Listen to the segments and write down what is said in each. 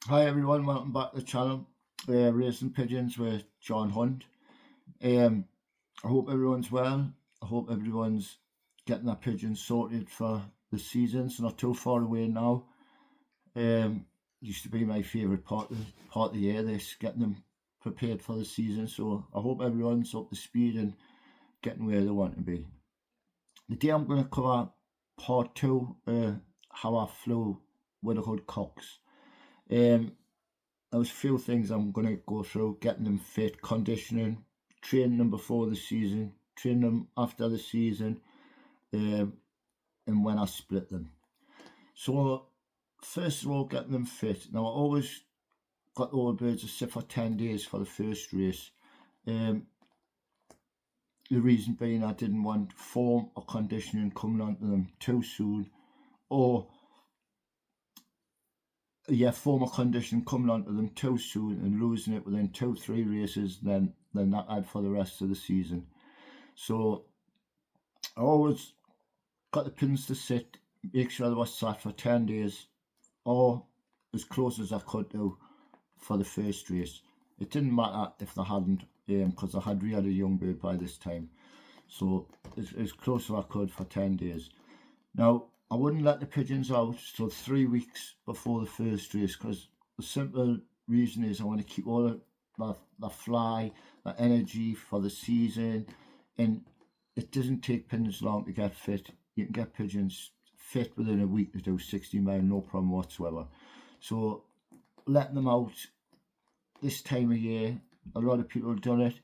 Hi everyone, welcome back to the channel. Racing Pigeons with John Hunt. Um, I hope everyone's well. I hope everyone's getting their pigeons sorted for the season. It's not too far away now. Used to be my favourite part of the year, this getting them prepared for the season. So I hope everyone's up to speed and getting where they want to be. Today I'm going to cover part two, how I flew Widowhood cocks. There's a few things I'm going to go through: getting them fit, conditioning, training them before the season, training them after the season, um, and when I split them. So, first of all, getting them fit. Now, I always got the old birds to sit for 10 days for the first race. Um, the reason being I didn't want form or conditioning coming onto them too soon, or form or conditioning coming onto them too soon and losing it within 2-3 races, then that had for the rest of the season. So I always got the pins to sit, make sure they were sat for 10 days or as close as I could do for the first race. It didn't matter if they hadn't, because I had really a young bird by this time. So as close as I could for 10 days. Now, I wouldn't let the pigeons out till 3 weeks before the first race, because the simple reason is I want to keep all the fly, the energy for the season, and it doesn't take pigeons long to get fit. You can get pigeons fit within a week to do 60 mile, no problem whatsoever. So letting them out this time of year, a lot of people have done it.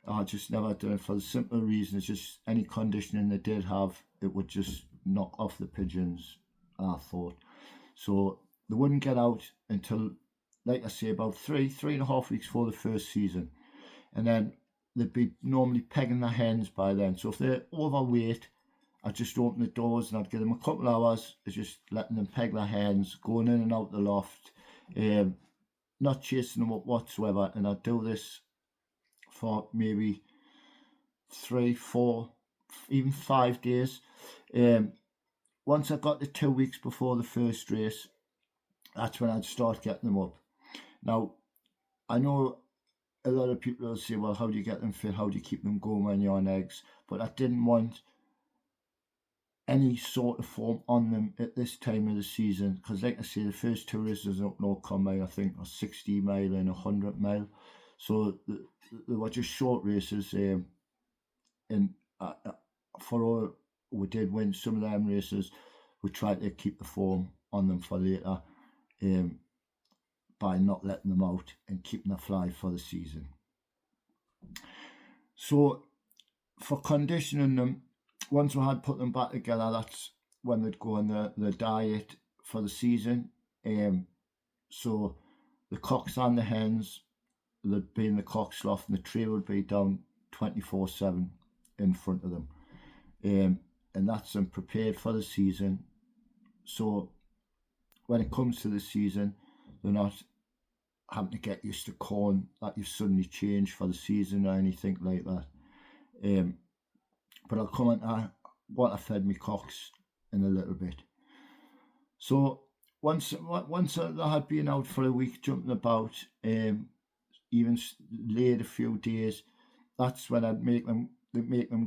I just never done it for the simple reason it's just any conditioning they did have, it would just knock off the pigeons, I thought. So they wouldn't get out until, like I say, about three and a half weeks before the first season. And then they'd be normally pegging their hens by then. So if they're overweight, I'd just open the doors and I'd give them a couple of hours of just letting them peg their hens, going in and out the loft, not chasing them up whatsoever. And I'd do this for maybe 3, 4, even 5 days. Once I got to 2 weeks before the first race, that's when I'd start getting them up. Now, I know a lot of people will say, well, how do you get them fit? How do you keep them going when you're on eggs? But I didn't want any sort of form on them at this time of the season, because like I say, the first two races up North Conway, I think, are 60 mile and 100 mile. So they were just short races. And for all we did win some of them races, we tried to keep the form on them for later, by not letting them out and keeping the fly for the season. So for conditioning them, once we had put them back together, that's when they'd go on the diet for the season. So the cocks and the hens, they'd be in the cock loft and the tray would be down 24/7 in front of them. And that's them prepared for the season. So when it comes to the season, they're not having to get used to corn that you've suddenly changed for the season or anything like that. But I'll come on to what I fed me cocks in a little bit. So once I had been out for a week jumping about, even laid a few days, that's when I'd make them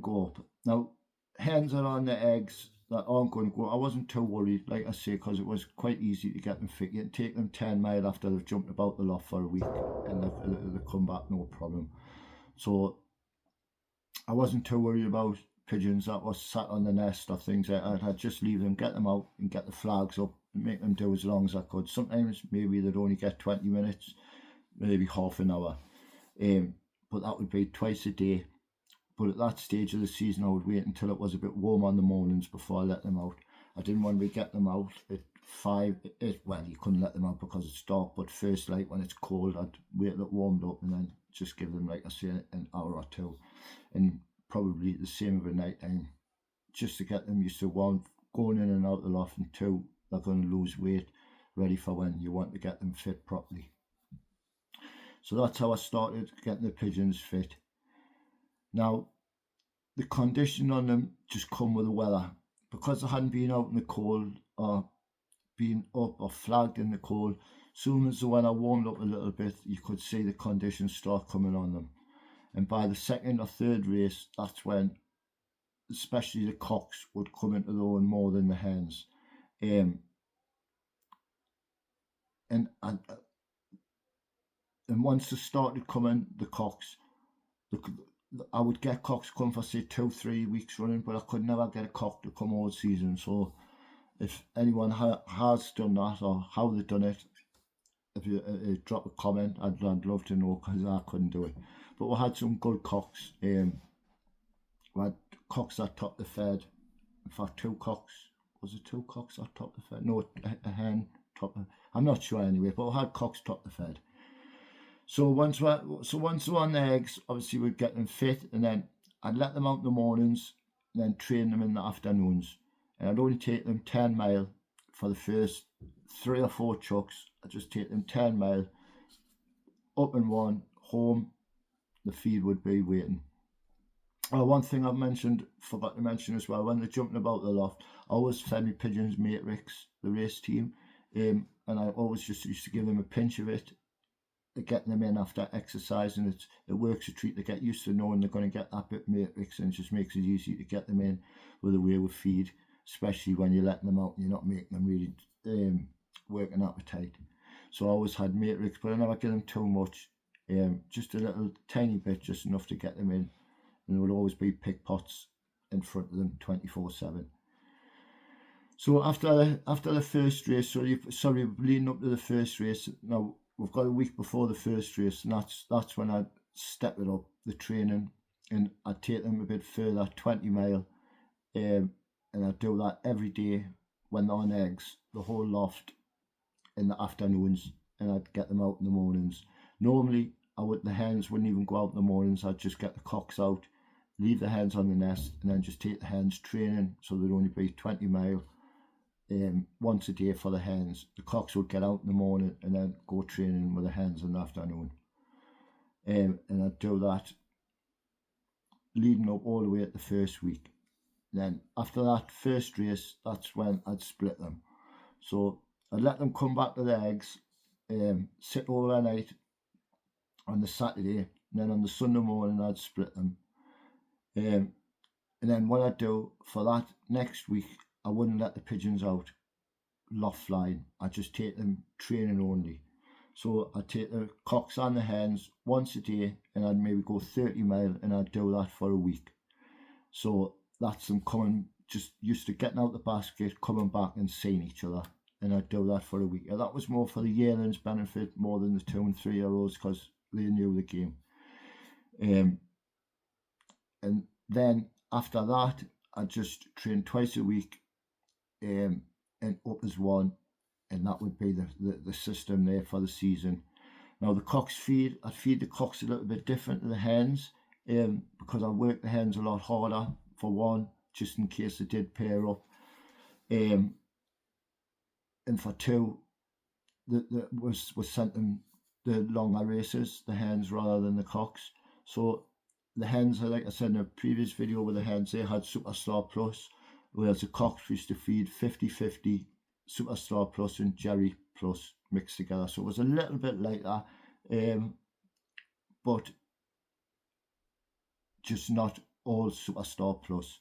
go up. Now, hens are on the eggs that aren't going to go. I wasn't too worried, like I say, because it was quite easy to get them fit. You can take them 10 mile after they've jumped about the loft for a week and they'll come back no problem. So I wasn't too worried about pigeons that was sat on the nest or things like that. I'd just leave them, get them out and get the flags up and make them do as long as I could. Sometimes maybe they'd only get 20 minutes, maybe half an hour. But that would be twice a day. But at that stage of the season, I would wait until it was a bit warm on the mornings before I let them out. I didn't want to get them out at 5. Well, you couldn't let them out because it's dark, but first light when it's cold, I'd wait till it warmed up and then just give them, like I say, an hour or two. And probably the same over night time, just to get them used to, one, going in and out the loft, and two, they're going to lose weight, ready for when you want to get them fit properly. So that's how I started getting the pigeons fit. Now, the condition on them just come with the weather. Because I hadn't been out in the cold or been up or flagged in the cold, Soon as when I warmed up a little bit, you could see the conditions start coming on them. And by the second or third race, that's when especially the cocks would come into their own more than the hens. And once they started coming, the cocks, I would get cocks come for say 2-3 weeks running, but I could never get a cock to come all season. So if anyone has done that or how they've done it, if you drop a comment, I'd love to know, because I couldn't do it. But we had some good cocks. We had cocks that topped the fed. In fact, 2 cocks. Was it 2 cocks that topped the fed? No, a hen topped. I'm not sure anyway. But we had cocks top the fed. So once they're on the eggs, obviously we'd get them fit, and then I'd let them out in the mornings, and then train them in the afternoons. And I'd only take them 10 mile for the first 3 or 4 chucks. I'd just take them 10 mile, up and one, home, the feed would be waiting. One thing I've forgot to mention as well, when they're jumping about the loft, I always fed my pigeons Matrix, the race team, and I always just used to give them a pinch of it, getting them in after exercise, and it works a treat to get used to knowing they're going to get that bit Matrix, and it just makes it easy to get them in with a way with feed, especially when you're letting them out and you're not making them really work an appetite. So I always had Matrix, but I never give them too much, just a little tiny bit, just enough to get them in. And there would always be pig pots in front of them 24/7. So after the first race, leading up to the first race, now we've got a week before the first race, and that's when I'd step it up, the training, and I'd take them a bit further, 20 mile, and I'd do that every day when they're on eggs, the whole loft in the afternoons, and I'd get them out in the mornings. Normally, the hens wouldn't even go out in the mornings. I'd just get the cocks out, leave the hens on the nest, and then just take the hens training, so there'd only be 20 mile once a day for the hens. The cocks would get out in the morning and then go training with the hens in the afternoon. And I'd do that leading up all the way at the first week. Then after that first race, that's when I'd split them. So I'd let them come back to the eggs, sit overnight on the Saturday, and then on the Sunday morning I'd split them. And then what I'd do for that next week, I wouldn't let the pigeons out loft flying. I'd just take them training only. So I'd take the cocks and the hens once a day, and I'd maybe go 30 mile, and I'd do that for a week. So that's them coming, just used to getting out the basket, coming back and seeing each other, and I'd do that for a week. And that was more for the yearlings' benefit more than the 2 and 3 year olds, because they knew the game. And then after that, I'd just train twice a week, and up as one, and that would be the system there for the season. Now the cocks I'd feed the cocks a little bit different to the hens, because I work the hens a lot harder, for one, just in case they did pair up, and for two, was sent them the longer races, the hens rather than the cocks. So the hens, like I said in a previous video with the hens, they had Superstar Plus, whereas the cocks used to feed 50-50 Superstar Plus and Jerry Plus mixed together. So it was a little bit like that, but just not all Superstar Plus.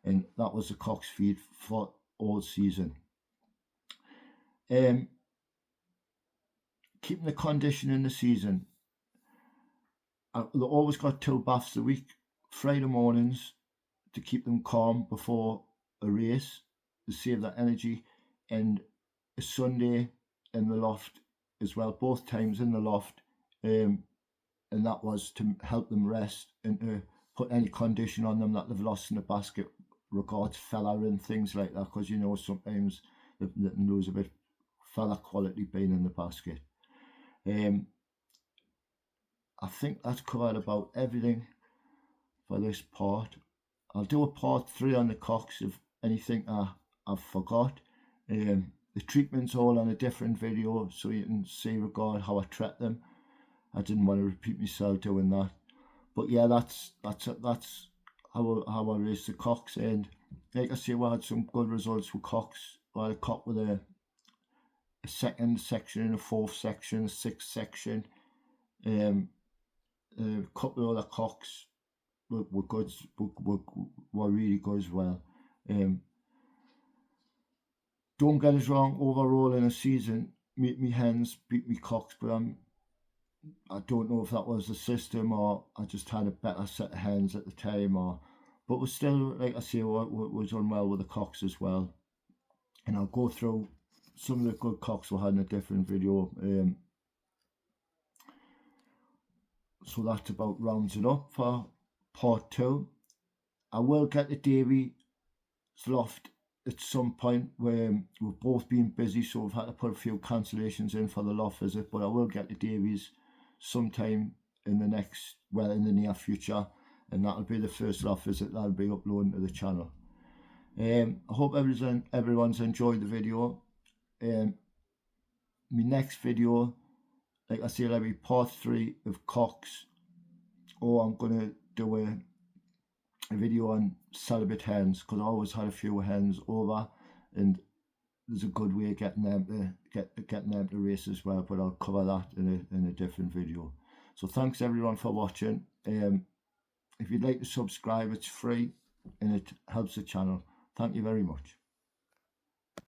And that was the cocks feed for all season. Keeping the condition in the season, they always got 2 baths a week, Friday mornings, to keep them calm before a race, to save that energy, and a Sunday in the loft as well, both times in the loft, and that was to help them rest and to put any condition on them that they've lost in the basket, regards fella and things like that, because you know sometimes they lose a bit fella quality being in the basket. I think that's covered about everything for this part. I'll do a part 3 on the cocks if anything I've forgot. The treatment's all on a different video, so you can see regard how I treat them. I didn't want to repeat myself doing that, but yeah, that's how I raised the cocks. And like I say, we had some good results with cocks. I had a cock with a a second section, a fourth section, a sixth section. A couple of other cocks were good, were really good as well. Don't get us wrong, overall in a season, me hens beat me cocks, but I don't know if that was the system or I just had a better set of hens at the time, but we're still, like I say, was done well with the cocks as well. And I'll go through some of the good cocks we had in a different video. So that's about rounds it up for part 2. I will get the Davy's loft at some point where we've both been busy, so we've had to put a few cancellations in for the loft visit, but I will get the Davy's sometime in the near future, and that'll be the first loft visit that I'll be uploading to the channel. I hope everyone's enjoyed the video. My next video, like I said, will be part 3 of cocks, or I'm going to do a video on celibate hens, because I always had a few hens over, and there's a good way of getting them to race as well, but I'll cover that in a different video. So thanks everyone for watching. If you'd like to subscribe, it's free and it helps the channel. Thank you very much.